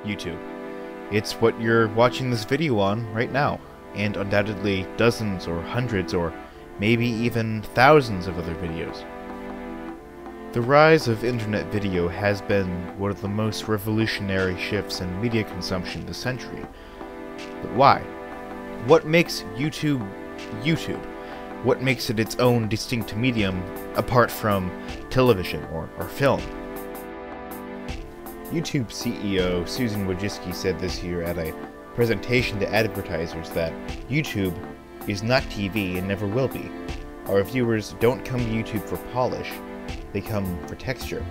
YouTube. It's what you're watching this video on right now, and undoubtedly dozens or hundreds or maybe even thousands of other videos. The rise of internet video has been one of the most revolutionary shifts in media consumption this century. But why? What makes YouTube YouTube? What makes it its own distinct medium apart from television or film? YouTube CEO Susan Wojcicki said this year at a presentation to advertisers that YouTube is not TV and never will be. Our viewers don't come to YouTube for polish, they come for texture.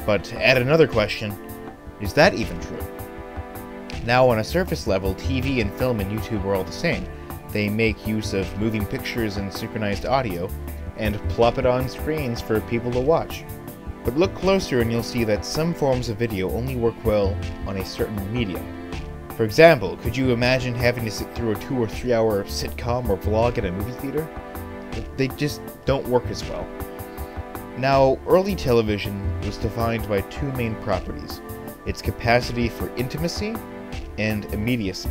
But to add another question, is that even true? Now, on a surface level, TV and film and YouTube are all the same. They make use of moving pictures and synchronized audio, and plop it on screens for people to watch. But look closer and you'll see that some forms of video only work well on a certain medium. For example, could you imagine having to sit through a 2 or 3 hour sitcom or vlog at a movie theater? They just don't work as well. Now, early television was defined by two main properties: its capacity for intimacy and immediacy.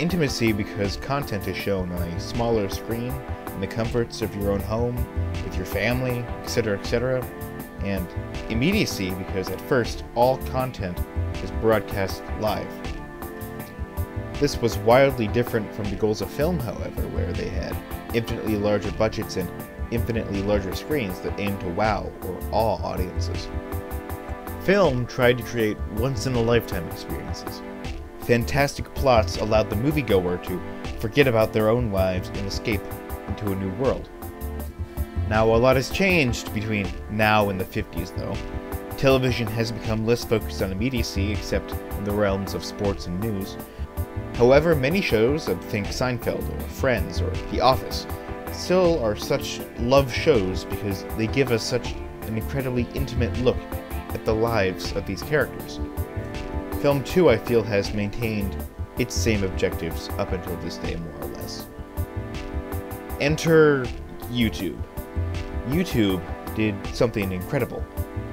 Intimacy because content is shown on a smaller screen in the comforts of your own home, with your family, etc., etc. And immediacy because at first all content is broadcast live. This was wildly different from the goals of film, however, where they had infinitely larger budgets and infinitely larger screens that aimed to wow or awe audiences. Film tried to create once-in-a-lifetime experiences. Fantastic plots allowed the moviegoer to forget about their own lives and escape into a new world. Now, a lot has changed between now and the 50s, though. Television has become less focused on immediacy, except in the realms of sports and news. However, many shows, think Seinfeld or Friends or The Office, still are such love shows because they give us such an incredibly intimate look at the lives of these characters. Film too, I feel, has maintained its same objectives up until this day, more or less. Enter YouTube. YouTube did something incredible.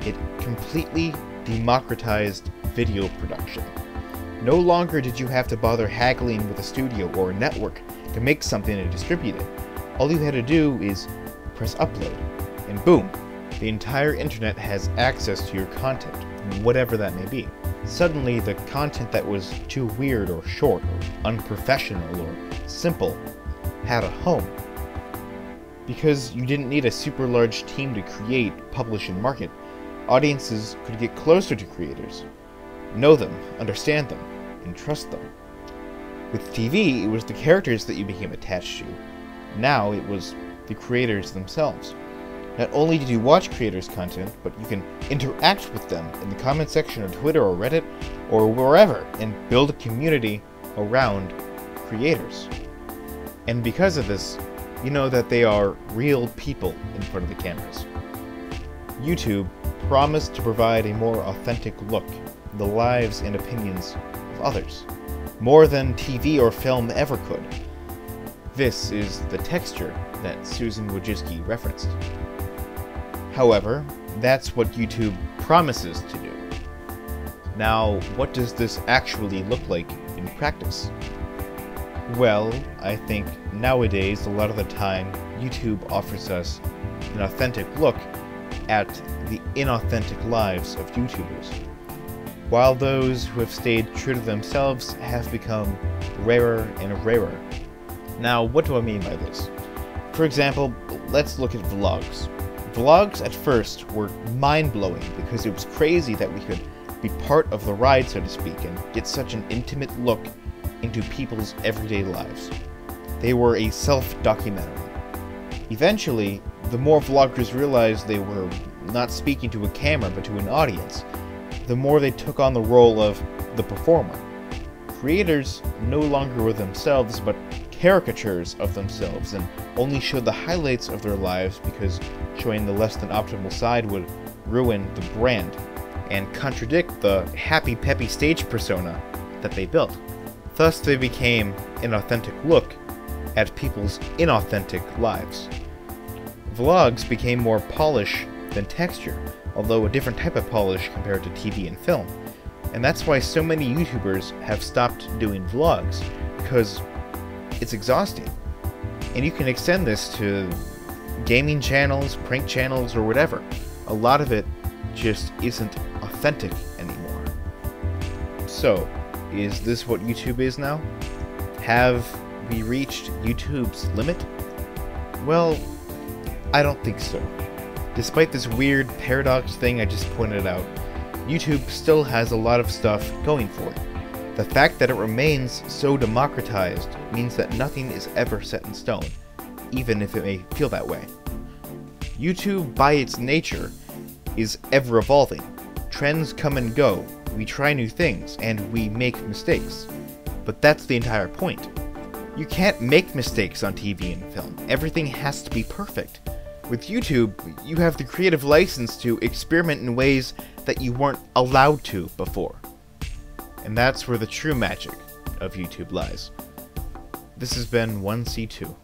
It completely democratized video production. No longer did you have to bother haggling with a studio or a network to make something and distribute it. All you had to do is press upload, and boom, the entire internet has access to your content, whatever that may be. Suddenly, the content that was too weird or short or unprofessional or simple had a home. Because you didn't need a super large team to create, publish, and market, audiences could get closer to creators, know them, understand them, and trust them. With TV, it was the characters that you became attached to. Now it was the creators themselves. Not only did you watch creators' content, but you can interact with them in the comment section of Twitter or Reddit or wherever and build a community around creators. And because of this, you know that they are real people in front of the cameras. YouTube promised to provide a more authentic look at the lives and opinions of others, more than TV or film ever could. This is the texture that Susan Wojcicki referenced. However, that's what YouTube promises to do. Now, what does this actually look like in practice? Well, I think nowadays, a lot of the time, YouTube offers us an authentic look at the inauthentic lives of YouTubers, while those who have stayed true to themselves have become rarer and rarer. Now, what do I mean by this? For example, let's look at vlogs. Vlogs at first were mind-blowing because it was crazy that we could be part of the ride, so to speak, and get such an intimate look into people's everyday lives. They were a self-documentary. Eventually, the more vloggers realized they were not speaking to a camera but to an audience, the more they took on the role of the performer. Creators no longer were themselves but caricatures of themselves and only showed the highlights of their lives because showing the less than optimal side would ruin the brand and contradict the happy peppy stage persona that they built. Thus they became an authentic look at people's inauthentic lives. Vlogs became more polish than texture, although a different type of polish compared to TV and film. And that's why so many YouTubers have stopped doing vlogs, because it's exhausting. And you can extend this to gaming channels, prank channels, or whatever. A lot of it just isn't authentic anymore. So, is this what YouTube is now? Have we reached YouTube's limit? Well, I don't think so. Despite this weird paradox thing I just pointed out, YouTube still has a lot of stuff going for it. The fact that it remains so democratized means that nothing is ever set in stone, even if it may feel that way. YouTube, by its nature, is ever evolving. Trends come and go, we try new things, and we make mistakes. But that's the entire point. You can't make mistakes on TV and film. Everything has to be perfect. With YouTube, you have the creative license to experiment in ways that you weren't allowed to before. And that's where the true magic of YouTube lies. This has been 1C2.